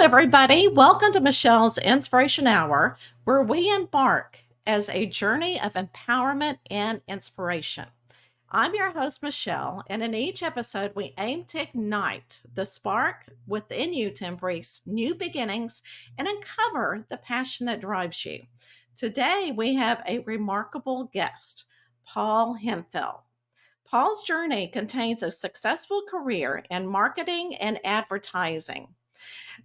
everybody. Welcome to Michelle's Inspiration Hour, where we embark as a journey of empowerment and inspiration. I'm your host, Michelle, and in each episode, we aim to ignite the spark within you to embrace new beginnings and uncover the passion that drives you. Today, we have a remarkable guest, Paul Hemphill. Paul's journey contains a successful career in marketing and advertising.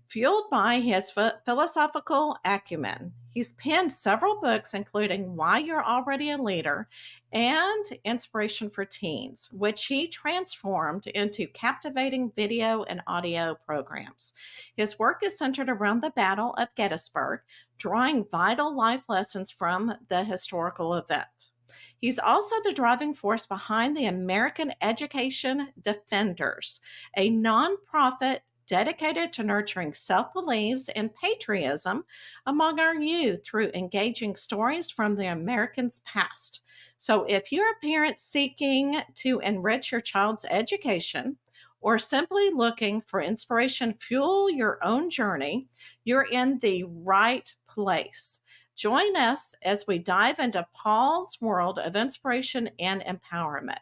Fueled by his philosophical acumen, he's penned several books, including Why You're Already a Leader and Inspiration for Teens, which he transformed into captivating video and audio programs. His work is centered around the Battle of Gettysburg, drawing vital life lessons from the historical event. He's also the driving force behind the American Education Defenders, a nonprofit dedicated to nurturing self beliefs and patriotism among our youth through engaging stories from the Americans' past. So, if you're a parent seeking to enrich your child's education, or simply looking for inspiration to fuel your own journey, you're in the right place. Join us as we dive into Paul's world of inspiration and empowerment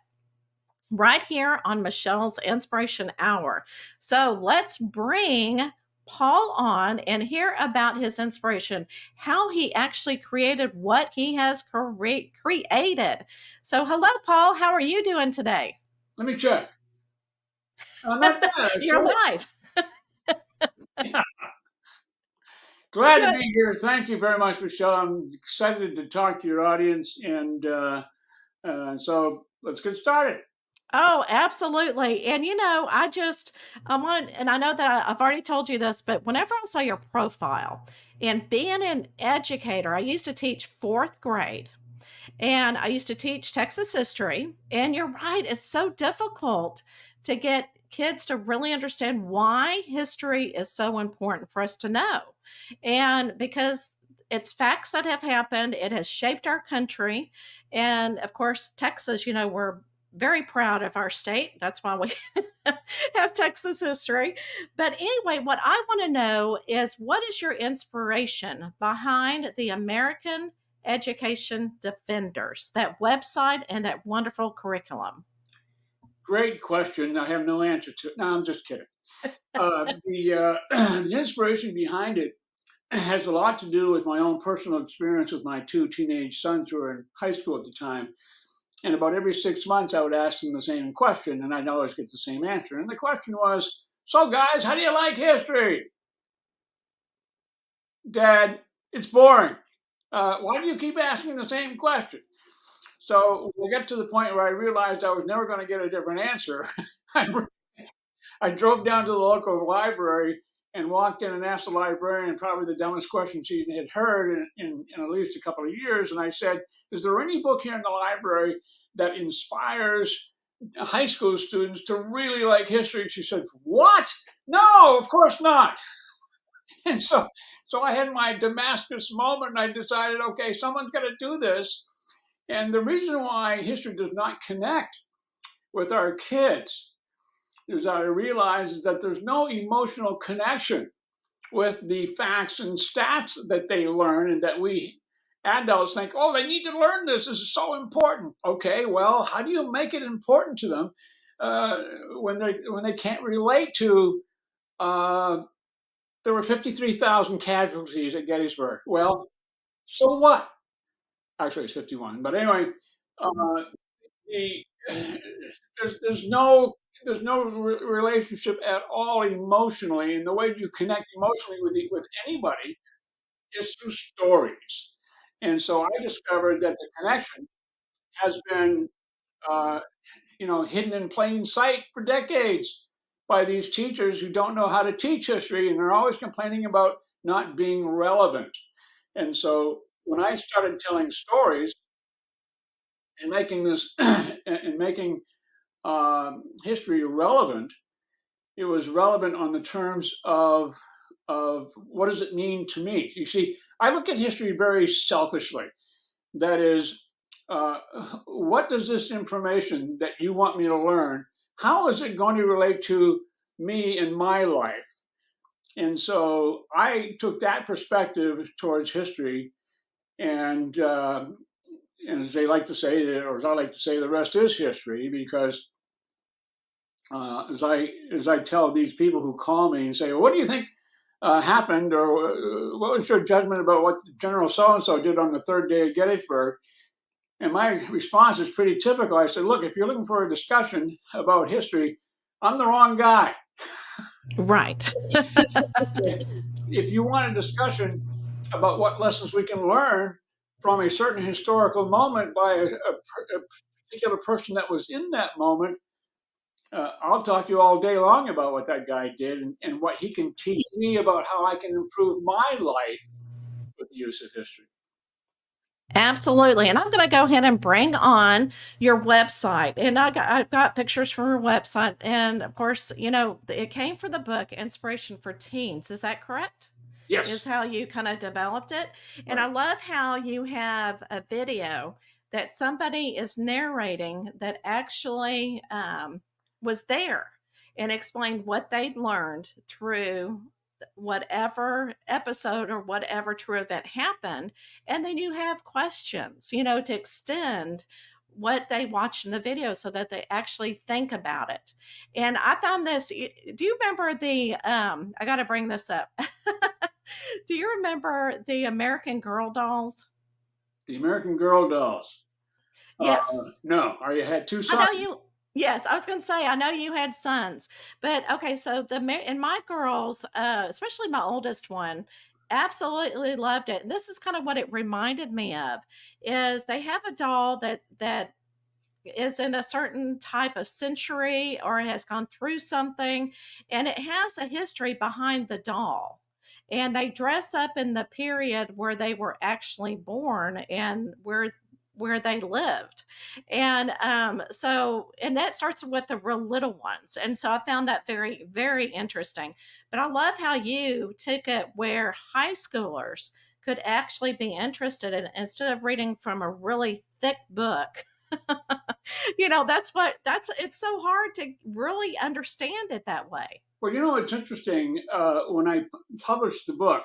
right here on Michelle's Inspiration Hour. So let's bring Paul on and hear about his inspiration, how he actually created what he has created. So, hello, Paul. How are you doing today? Let me check. Not bad. You're live. Yeah. Glad to be here. Thank you very much, Michelle. I'm excited to talk to your audience, and so let's get started. Oh, absolutely. And I want, and I know that I've already told you this, but whenever I saw your profile and being an educator, I used to teach fourth grade and I used to teach Texas history. And you're right, it's so difficult to get kids to really understand why history is so important for us to know. And because it's facts that have happened, it has shaped our country. And of course, Texas, we're very proud of our state. That's why we have Texas history. But anyway, what I want to know is what is your inspiration behind the American Education Defenders, that website and that wonderful curriculum? Great question. I have no answer to it. No, I'm just kidding. The inspiration behind it has a lot to do with my own personal experience with my two teenage sons who were in high school at the time. And about every 6 months, I would ask them the same question, and I'd always get the same answer. And the question was, "So, guys, how do you like history?" "Dad, it's boring." "Why do you keep asking the same question?" So we get to the point where I realized I was never going to get a different answer. I drove down to the local library and walked in and asked the librarian probably the dumbest question she had heard in at least a couple of years. And I said, "Is there any book here in the library that inspires high school students to really like history?" And she said, "What? No, of course not." And so I had my Damascus moment and I decided, okay, someone's got to do this. And the reason why history does not connect with our kids is I realize is that there's no emotional connection with the facts and stats that they learn and that we adults think, oh, they need to learn this. This is so important. Okay, well, how do you make it important to them when they can't relate to there were 53,000 casualties at Gettysburg? Well, so what? Actually, it's 51. But anyway, the, there's no relationship at all emotionally, and the way you connect emotionally with anybody is through stories. And so I discovered that the connection has been, uh, hidden in plain sight for decades by these teachers who don't know how to teach history, and they're always complaining about not being relevant. And so when I started telling stories and making this and making history relevant, it was relevant on the terms of what does it mean to me. You see, I look at history very selfishly. That is, what does this information that you want me to learn, how is it going to relate to me in my life? And so I took that perspective towards history, and as they like to say, or as I like to say, the rest is history. Because as I tell these people who call me and say, well, "What do you think happened, or what was your judgment about what General so and so did on the third day of Gettysburg?" And my response is pretty typical. I said, "Look, if you're looking for a discussion about history, I'm the wrong guy. Right. If you want a discussion about what lessons we can learn from a certain historical moment by a particular person that was in that moment, I'll talk to you all day long about what that guy did, and what he can teach me about how I can improve my life with the use of history." Absolutely. And I'm going to go ahead and bring on your website. And I've got pictures from your website. And of course, it came from the book Inspiration for Teens. Is that correct? Is Yes. how you kind of developed it. And Right. I love how you have a video that somebody is narrating that actually was there and explained what they'd learned through whatever episode or whatever true event happened. And then you have questions, to extend what they watch in the video so that they actually think about it. And I found this. Do you remember I got to bring this up. Do you remember the American Girl dolls? The American Girl dolls. Yes. No, are you had two I sons? know you. Yes, I was going to say I know you had sons, but okay. So and my girls, especially my oldest one, absolutely loved it. And this is kind of what it reminded me of: is they have a doll that is in a certain type of century or has gone through something, and it has a history behind the doll. And they dress up in the period where they were actually born and where they lived. And and that starts with the real little ones. And so I found that very, very interesting. But I love how you took it where high schoolers could actually be interested in, instead of reading from a really thick book. That's it's so hard to really understand it that way. Well, it's interesting. When I published the book,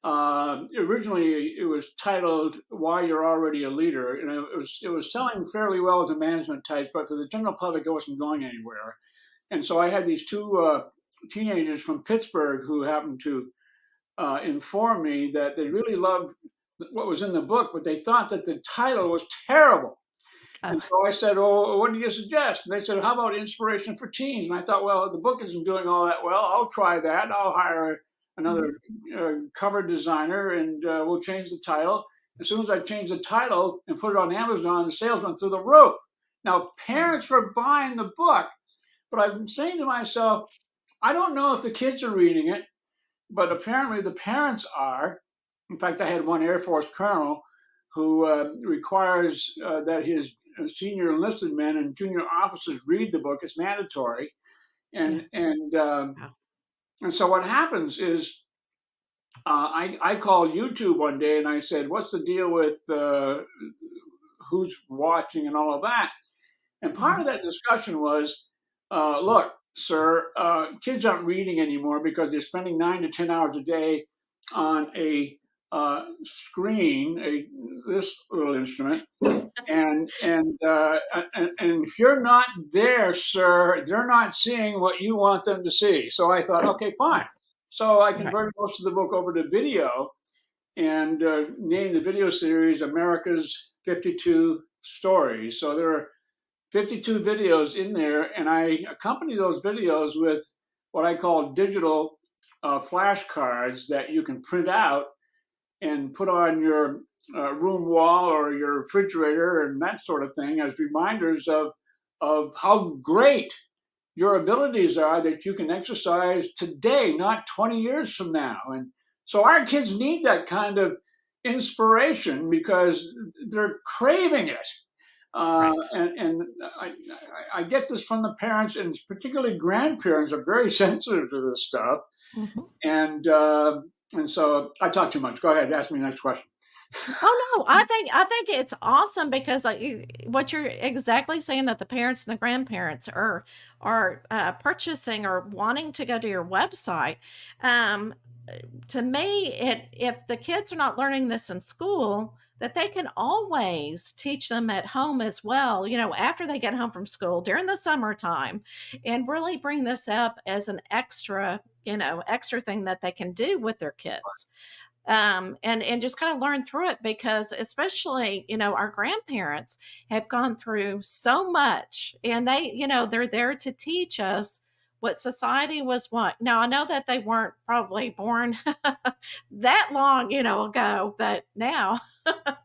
originally it was titled "Why You're Already a Leader," and it was selling fairly well to management types, but for the general public, it wasn't going anywhere. And so I had these two teenagers from Pittsburgh who happened to inform me that they really loved what was in the book, but they thought that the title was terrible. Oh, And so I said, "Oh, what do you suggest?" And they said, "How about Inspiration for Teens?" And I thought, well, the book isn't doing all that well. I'll try that. I'll hire mhm. another cover designer, and we'll change the title. As soon as I changed the title and put it on Amazon, the sales went through the roof. Now, Wow. parents were buying the book, but I've been saying to myself, I don't know if the kids are reading it, but apparently the parents are. In fact, I had one Air Force colonel who requires that his senior enlisted men and junior officers read the book. It's mandatory, Yeah. and and um, Wow. and so what happens is I called YouTube one day and I said, "What's the deal with who's watching and all of that?" And part Mhm. of that discussion was, look, sir, kids aren't reading anymore because they're spending 9 to 10 hours a day on a screen, this little instrument, and if you're not there, sir, they're not seeing what you want them to see. So I thought, okay, fine. So I Right. converted most of the book over to video, and named the video series "America's 52 Stories." So there are 52 videos in there, and I accompany those videos with what I call digital flashcards that you can print out and put on your room wall or your refrigerator and that sort of thing as reminders of how great your abilities are that you can exercise today, not 20 years from now. And so our kids need that kind of inspiration because they're craving it. Right. And I get this from the parents, and particularly grandparents are very sensitive to this stuff. Mhm. And so I talk too much. Go ahead, ask me the next question. Oh no, I think it's awesome because what you're exactly saying, that the parents and the grandparents are purchasing or wanting to go to your website. Um, to me, it if the kids are not learning this in school, that they can always teach them at home as well. After they get home from school during the summertime, and really bring this up as an extra thing that they can do with their kids, and just kind of learn through it, because especially our grandparents have gone through so much, and they're there to teach us what society was. What Now, I know that they weren't probably born that long ago, but now but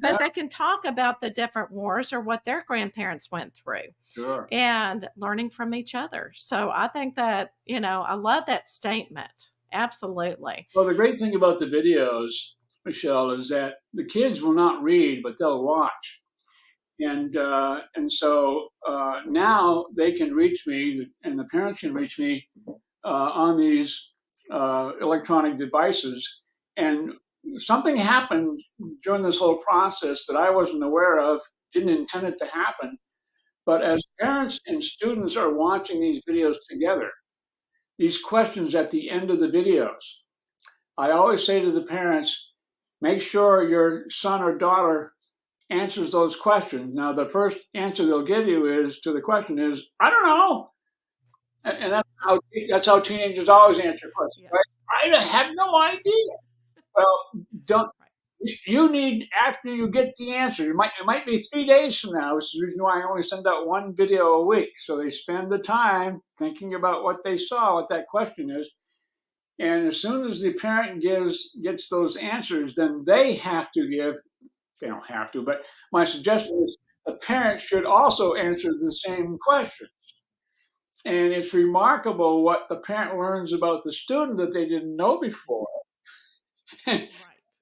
Yeah, they can talk about the different wars or what their grandparents went through, sure. and learning from each other. So I think that I love that statement. Absolutely. Well, the great thing about the videos, Michelle, is that the kids will not read, but they'll watch. And so now they can reach me, and the parents can reach me on these electronic devices. And something happened during this whole process that I wasn't aware of, didn't intend it to happen. But as parents and students are watching these videos together, these questions at the end of the videos, I always say to the parents, make sure your son or daughter answers those questions. Now, the first answer they'll give you is to the question is, I don't know. And that's how teenagers always answer questions, Yes. right? I have no idea. Well, don't Right. you need, after you get the answer, it might be 3 days from now, which is the reason why I only send out one video a week. So they spend the time thinking about what they saw, what that question is. And as soon as the parent gets those answers, then they don't have to, but my suggestion is the parent should also answer the same question. And it's remarkable what the parent learns about the student that they didn't know before, Right.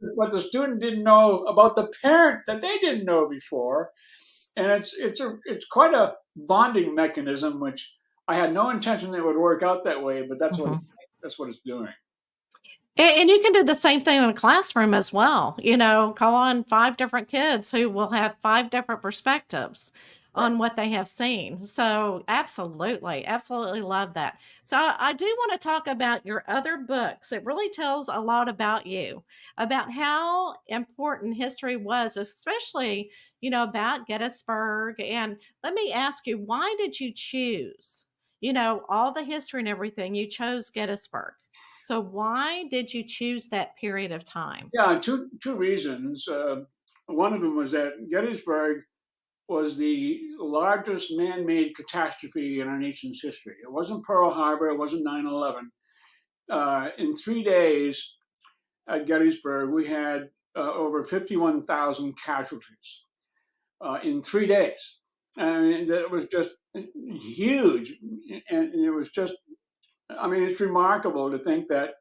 what the student didn't know about the parent that they didn't know before. And it's quite a bonding mechanism, which I had no intention it would work out that way, but Mhm. that's what it's doing. And you can do the same thing in a classroom as well. Call on 5 different kids who will have 5 different perspectives Right. on what they have seen. So, absolutely, absolutely love that. So, I do want to talk about your other books. It really tells a lot about you, about how important history was, especially, about Gettysburg. And let me ask you, why did you choose, all the history and everything? You chose Gettysburg. So why did you choose that period of time? Yeah, two reasons. One of them was that Gettysburg was the largest man-made catastrophe in our nation's history. It wasn't Pearl Harbor, it wasn't 9/11. In 3 days at Gettysburg, we had over 51,000 casualties in 3 days. I mean, that was just huge. And it was just, I mean, it's remarkable to think that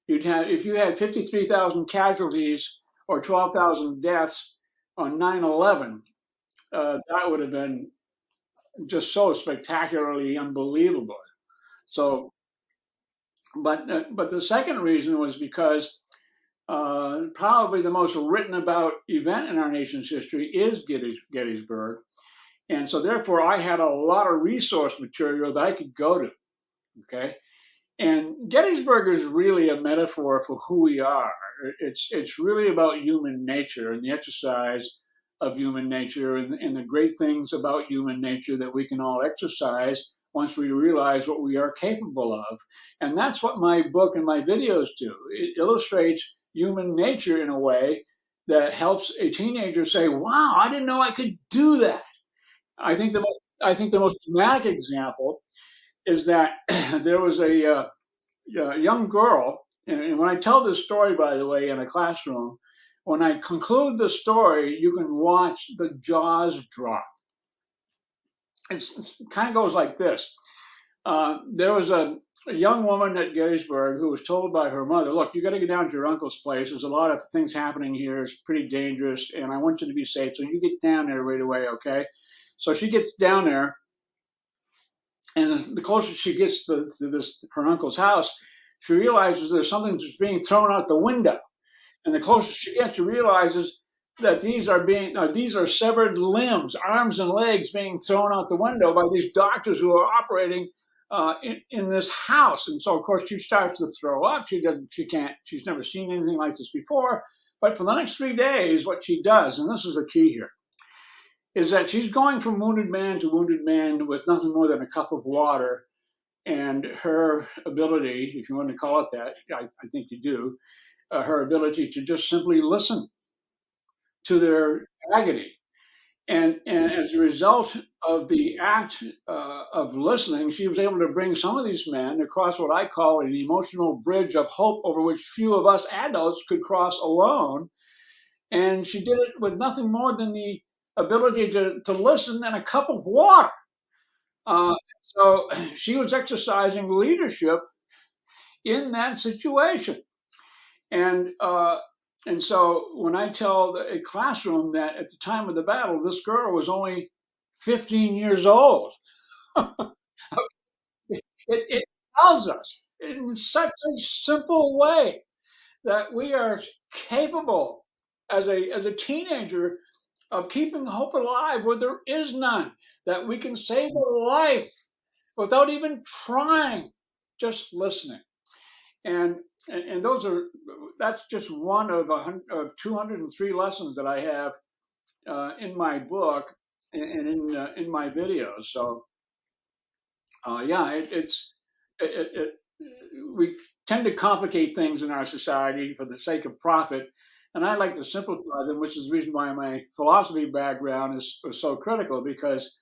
if you had 53,000 casualties or 12,000 deaths on 9/11, that would have been just so spectacularly unbelievable. So, but the second reason was because probably the most written about event in our nation's history is Gettysburg, and so therefore I had a lot of resource material that I could go to. Okay, and Gettysburg is really a metaphor for who we are. It's really about human nature and the exercise of human nature, and the great things about human nature that we can all exercise once we realize what we are capable of. And that's what my book and my videos do. It illustrates human nature in a way that helps a teenager say, "Wow, I didn't know I could do that." I think the most dramatic example is that there was a young girl, and when I tell this story, by the way, in a classroom, when I conclude the story, you can watch the jaws drop. It kind of goes like this. There was a young woman at Gettysburg who was told by her mother, look, you got to get down to your uncle's place. There's a lot of things happening here. It's pretty dangerous, and I want you to be safe. So you get down there right away, okay? So she gets down there, and the closer she gets to this her uncle's house, she realizes there's something that's being thrown out the window. And the closer she gets, she realizes that these are severed limbs, arms and legs being thrown out the window by these doctors who are operating in this house. And so, of course, she starts to throw up. She's never seen anything like this before. But for the next 3 days, what she does, and this is the key here, is that she's going from wounded man to wounded man with nothing more than a cup of water. And her ability, if you want to call it that, I think you do, her ability to just simply listen to their agony. And as a result of the act of listening, she was able to bring some of these men across what I call an emotional bridge of hope over which few of us adults could cross alone. And she did it with nothing more than the ability to listen and a cup of water. So she was exercising leadership in that situation. And so when I tell a classroom that at the time of the battle, this girl was only 15 years old, it tells us in such a simple way that we are capable as a teenager of keeping hope alive where there is none, that we can save a life without even trying, just listening. And that's just one of 203 lessons that I have in my book and in my videos. So we tend to complicate things in our society for the sake of profit, and I like to simplify them, which is the reason why my philosophy background is so critical. Because,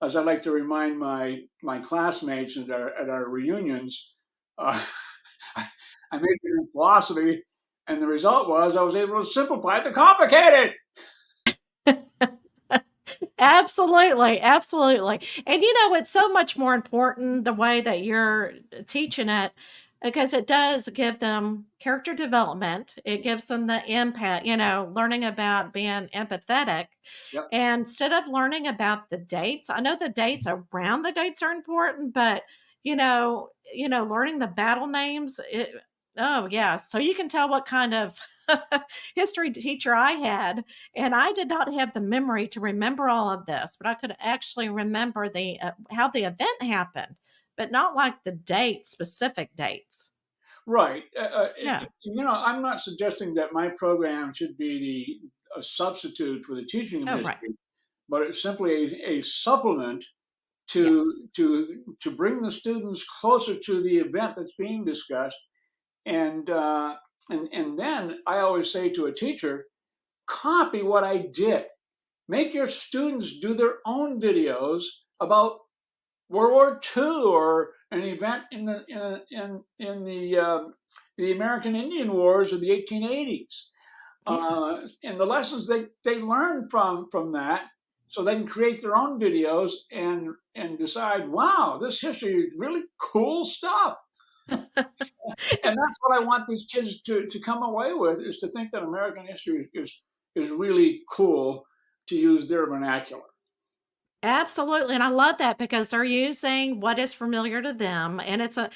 as I like to remind my classmates at our reunions, I majored in philosophy, and the result was I was able to simplify the complicated. Absolutely, absolutely. And it's so much more important the way that you're teaching it, because it does give them character development. It gives them the impact, learning about being empathetic. Yep. And instead of learning about the dates, I know the dates around the dates are important, but learning the battle names, oh yeah. So you can tell what kind of history teacher I had, and I did not have the memory to remember all of this, but I could actually remember the how the event happened, but not like the dates, specific dates. Right. Yeah. I'm not suggesting that my program should be a substitute for the teaching of Oh, right. history, but it's simply a supplement to Yes. to bring the students closer to the event that's being discussed. And then I always say to a teacher, copy what I did. Make your students do their own videos about World War II or an event in the American Indian Wars of the 1880s, Yeah. and the lessons they learn from that, so they can create their own videos and decide, wow, this history is really cool stuff. And that's what I want these kids to come away with, is to think that American history is really cool, to use their vernacular. Absolutely, and I love that because they're using what is familiar to them, and it's a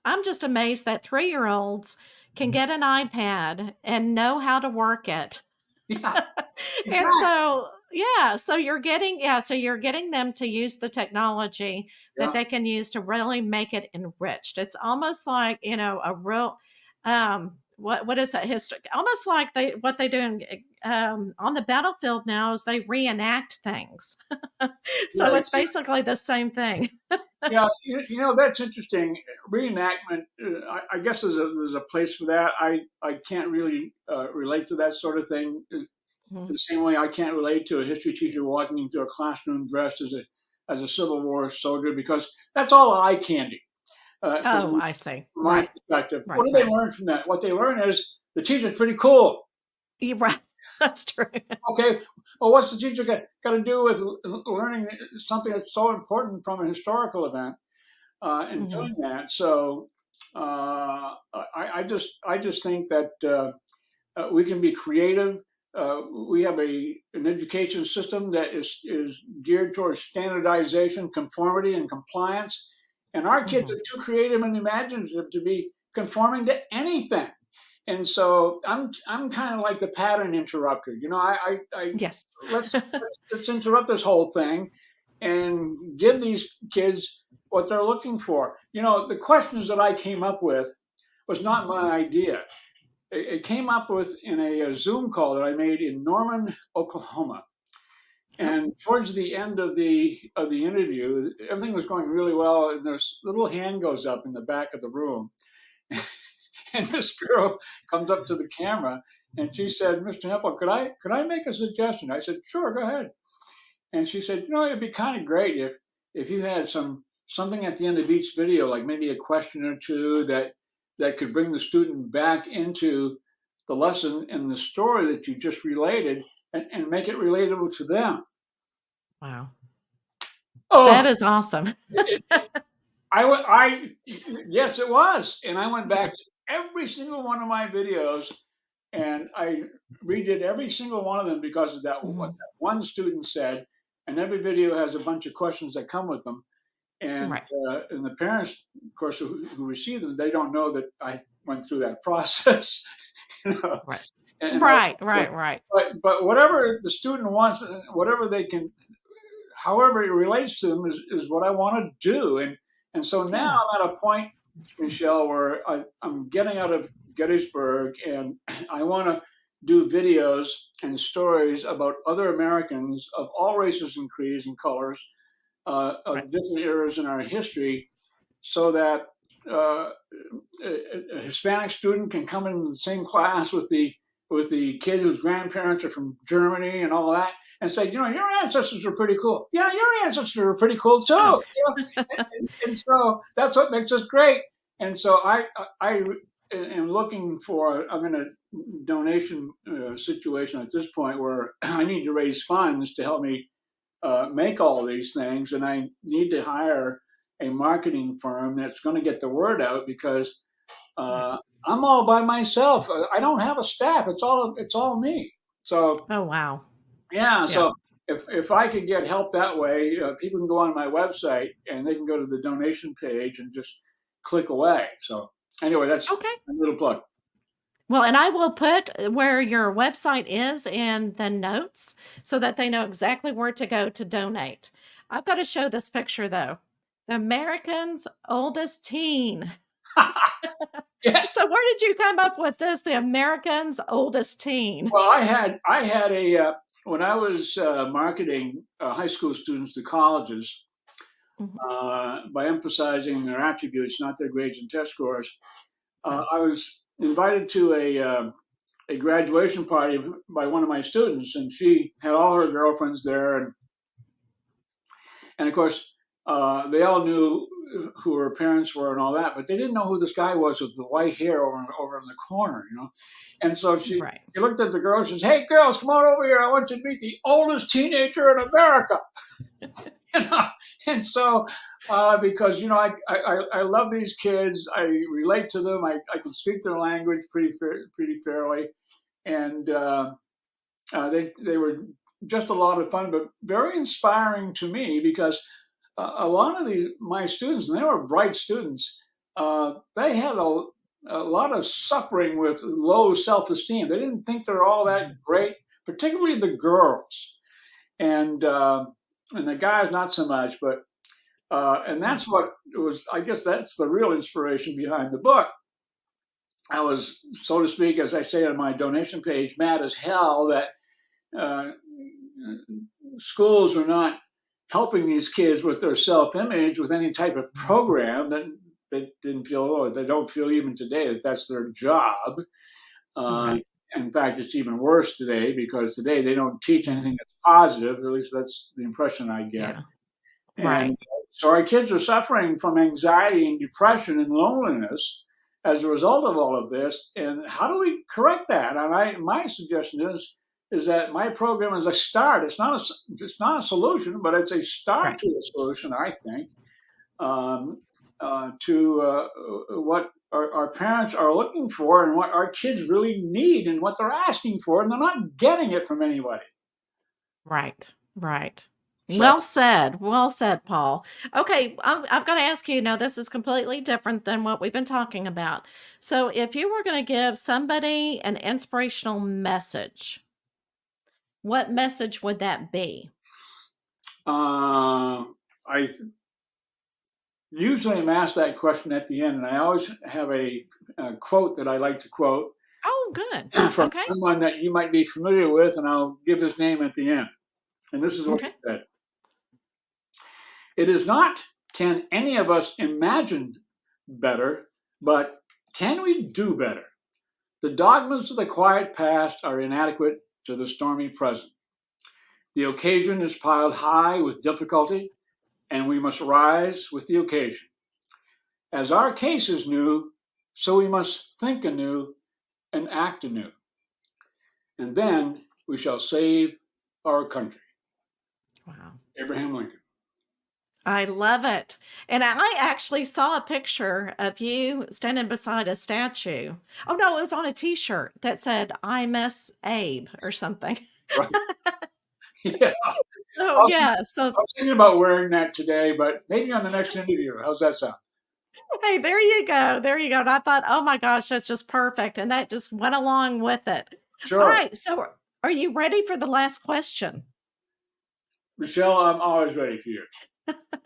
I'm just amazed that 3-year-olds can get an iPad and know how to work it. Yeah, And exactly. so, so you're getting them to use the technology that Yeah. they can use to really make it enriched. It's almost like, a real what is that history? Almost like what they do on the battlefield now is they reenact things. So Right. it's basically the same thing. Yeah, that's interesting. Reenactment. I guess there's a place for that. I can't really relate to that sort of thing. Mhm. The same way I can't relate to a history teacher walking into a classroom dressed as a Civil War soldier, because that's all eye candy Oh, I see. from my Right. perspective. What Right, do they right. learn from that? What they learn is the teacher's pretty cool. You're right. That's true. Okay, well, what's the teacher got to do with learning something that's so important from a historical event? In Mhm. doing that. So I just think that we can be creative. We have an education system that is geared towards standardization, conformity, and compliance. And our kids Mhm. are too creative and imaginative to be conforming to anything. And so I'm kind of like the pattern interrupter. I Yes. let's interrupt this whole thing and give these kids what they're looking for. The questions that I came up with was not my idea. It came up with in a Zoom call that I made in Norman, Oklahoma. Oh, And towards the end of the interview, everything was going really well, and this little hand goes up in the back of the room, and this girl comes up to the camera, and she said, "Mr. Hemphill, could I make a suggestion?" I said, "Sure, go ahead." And she said, "It'd be kind of great if you had something at the end of each video, like maybe a question or two that could bring the student back into the lesson and the story that you just related, and make it relatable to them." wow. That Oh, is awesome. it, yes, it was. And I went back to every single one of my videos, and I redid every single one of them because of what Mhm. that one student said. And every video has a bunch of questions that come with them. And Right. and the parents, of course, who receive them, they don't know that I went through that process. you know, Right. and Right, right, right. but whatever the student wants, whatever they can, however it relates to them is what I want to do. And so now Yeah. I'm at a point, Michelle, where I'm getting out of Gettysburg, and I want to do videos and stories about other Americans of all races and creeds and colors, Right. of different eras in our history, so that uh, a Hispanic student can come into the same class with the kid whose grandparents are from Germany and all that, and say, your ancestors are pretty cool. Yeah, your ancestors are pretty cool too. Oh. And so that's what makes us great. And so I am looking for. I'm in a donation situation at this point where I need to raise funds to help me make all these things, and I need to hire a marketing firm that's going to get the word out, because Right. uh, I'm all by myself. I don't have a staff. It's all me. So Oh, wow. yeah. Yeah. So if I could get help that way, people can go on my website and they can go to the donation page and just click away. So anyway, that's Okay. a little plug. Well, and I will put where your website is in the notes so that they know exactly where to go to donate. I've got to show this picture though. The American's oldest teen. Yeah. So where did you come up with this? The American's oldest teen. Well, I had a when I was marketing high school students to colleges, Mhm. by emphasizing their attributes, not their grades and test scores. Oh, I was invited to a graduation party by one of my students, and she had all her girlfriends there, and of course they all knew who her parents were and all that, but they didn't know who this guy was with the white hair over in the corner. And so right. she looked at the girls and said, "Hey, girls, come on over here. I want you to meet the oldest teenager in America." you know? And so, because I love these kids, I relate to them, I can speak their language pretty fairly, and they were just a lot of fun, but very inspiring to me, because a lot of my students, and they were bright students, they had a lot of suffering with low self-esteem. They didn't think they're all that Mhm. great, particularly the girls, and the guys not so much. But and Mm. that's what it was. I guess that's the real inspiration behind the book. I was, so to speak, as I say on my donation page, mad as hell that uh, schools were not helping these kids with their self-image with any type of program that they didn't feel, or they don't feel even today, that that's their job. Uh, Right. in fact, it's even worse today, because today they don't teach anything that's positive. At least that's the impression I get. Yeah. Right. And so our kids are suffering from anxiety and depression and loneliness as a result of all of this. And how do we correct that? And my suggestion is that my program is a start. It's not a solution, but it's a start Right. to a solution, I think, to what our parents are looking for, and what our kids really need, and what they're asking for, and they're not getting it from anybody. Right. Right. So, Well said, Paul. Okay, I've got to ask you now, this is completely different than what we've been talking about. So, if you were going to give somebody an inspirational message, what message would that be? I usually am asked that question at the end, and I always have a quote that I like to quote Oh, good. from Okay. someone that you might be familiar with, and I'll give his name at the end. And this is what he Okay. said: "It is not, can any of us imagine better, but can we do better? The dogmas of the quiet past are inadequate to the stormy present. The occasion is piled high with difficulty, and we must rise with the occasion. As our case is new, so we must think anew and act anew. And then we shall save our country." Wow. Abraham Lincoln. I love it. And I actually saw a picture of you standing beside a statue. Oh, no, it was on a t-shirt that said, I miss Abe or something. Right. Yeah. So, I was, yeah. So, I was thinking about wearing that today, but maybe on the next interview. How's that sound? hey, there you go. There you go. And I thought, oh my gosh, that's just perfect. And that just went along with it. All Sure. right. So, are you ready for the last question? Michelle, I'm always ready for you.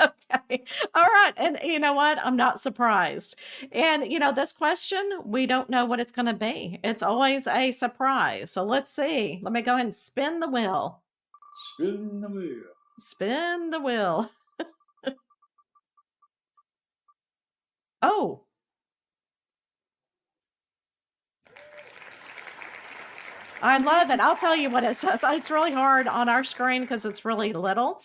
Okay. All right. And you know what? I'm not surprised. And, this question, we don't know what it's going to be. It's always a surprise. So let's see. Let me go ahead and spin the wheel. Spin the wheel. Spin the wheel. Oh, I love it. I'll tell you what it says. It's really hard on our screen because it's really little.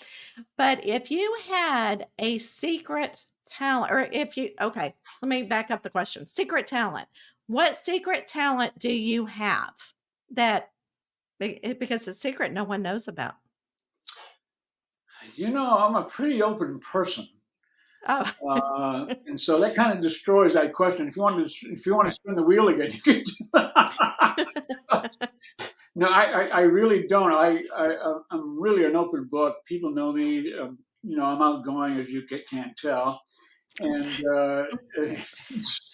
But if you had a secret talent, or if you, okay, let me back up the question. Secret talent. What secret talent do you have that because it's secret no one knows about? I'm a pretty open person. Oh, And so that kind of destroys that question. If you want to right. spin the wheel again, you can. No, I really don't. I'm really an open book. People know me. I'm outgoing, as you can't tell, and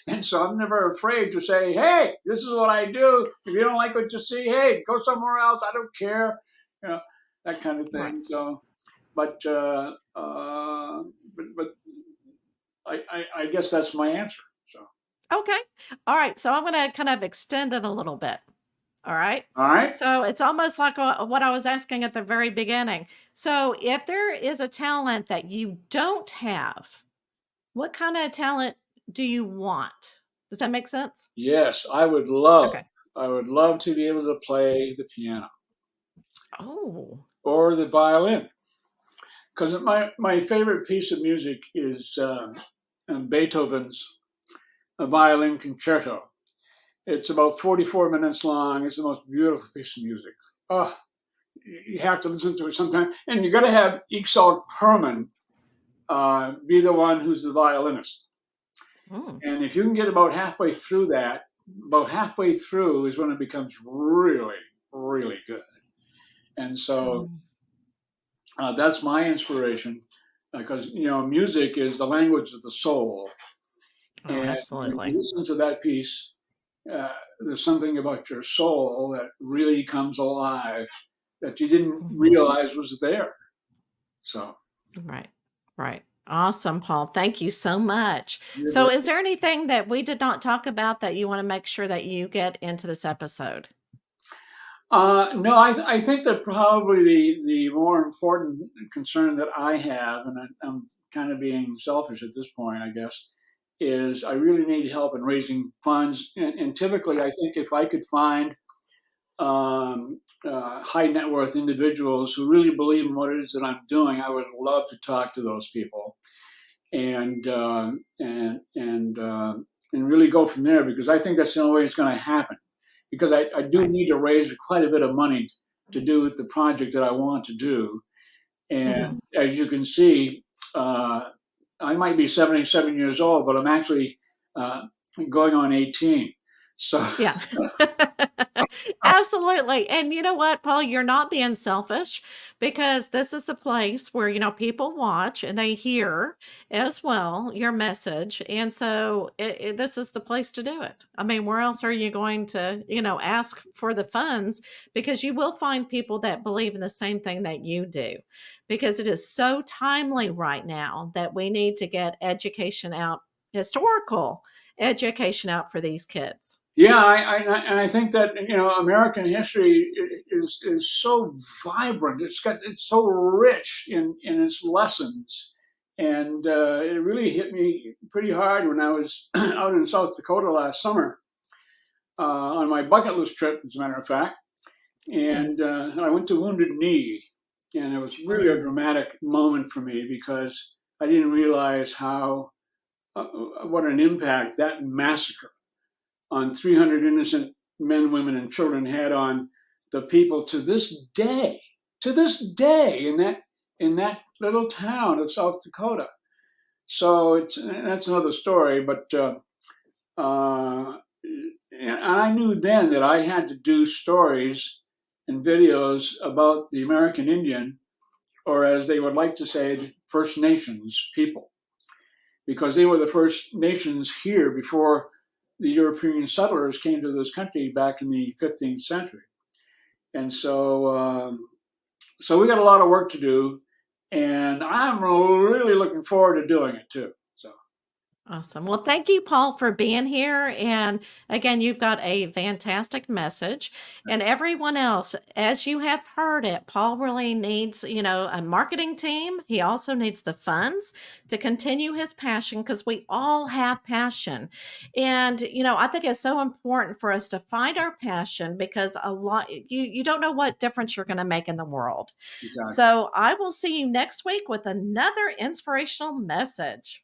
and so I'm never afraid to say, "Hey, this is what I do. If you don't like what you see, hey, go somewhere else. I don't care." You know, that kind of Right. thing. So, but but I guess that's my answer. So, Okay. All right. So I'm going to kind of extend it a little bit. All right. all right. So it's almost like what I was asking at the very beginning. So if there is a talent that you don't have, what kind of talent do you want? Does that make sense? Yes, I would love. Okay. I would love to be able to play the piano Oh. or the violin, because my favorite piece of music is Beethoven's violin concerto. It's about 44 minutes long. It's the most beautiful piece of music. Oh, you have to listen to it sometime, and you got to have Itzhak Perlman be the one who's the violinist. Mm. And if you can get about halfway through that, about halfway through is when it becomes really, really good. And so Mm. that's my inspiration, because music is the language of the soul, Oh, and when you absolutely. listen to that piece, uh, there's something about your soul that really comes alive that you didn't Mhm. realize was there. So Right. Right. Awesome, Paul. Thank you so much. you're So, very, is there anything that we did not talk about that you want to make sure that you get into this episode? no, I think that probably the more important concern that I have, and I'm kind of being selfish at this point, I guess, is I really need help in raising funds. And typically, I Right. think if I could find high net worth individuals who really believe in what it is that I'm doing, I would love to talk to those people and and really go from there, because I think that's the only way it's going to happen. Because I do Right. need to raise quite a bit of money to do the project that I want to do. Mhm. And as you can see, I might be 77 years old, but I'm actually uh, going on 18. So Yeah. Absolutely. And you know what, Paul? You're not being selfish because this is the place where, people watch and they hear as well your message. And so this is the place to do it. I mean, where else are you going to, ask for the funds? Because you will find people that believe in the same thing that you do, because it is so timely right now that we need to get education out, historical education out for these kids. yeah, and I think that American history is so vibrant. It's so rich in its lessons, and it really hit me pretty hard when I was out in South Dakota last summer on my bucket list trip, as a matter of fact. And I went to Wounded Knee, and it was really a Mm. dramatic moment for me because I didn't realize how what an impact that massacre on 300 innocent men, women, and children had on the people to this day in that little town of South Dakota. So that's another story, but and I knew then that I had to do stories and videos about the American Indian, or as they would like to say, First Nations people, because they were the First Nations here before the European settlers came to this country back in the 15th century. And so we got a lot of work to do, and I'm really looking forward to doing it too. So Awesome. Well, thank you, Paul, for being here. And again, you've got a fantastic message. And everyone else, as you have heard it, Paul really needs, a marketing team. He also needs the funds to continue his passion, because we all have passion. And, I think it's so important for us to find our passion, because you don't know what difference you're going to make in the world. exactly. So I will see you next week with another inspirational message.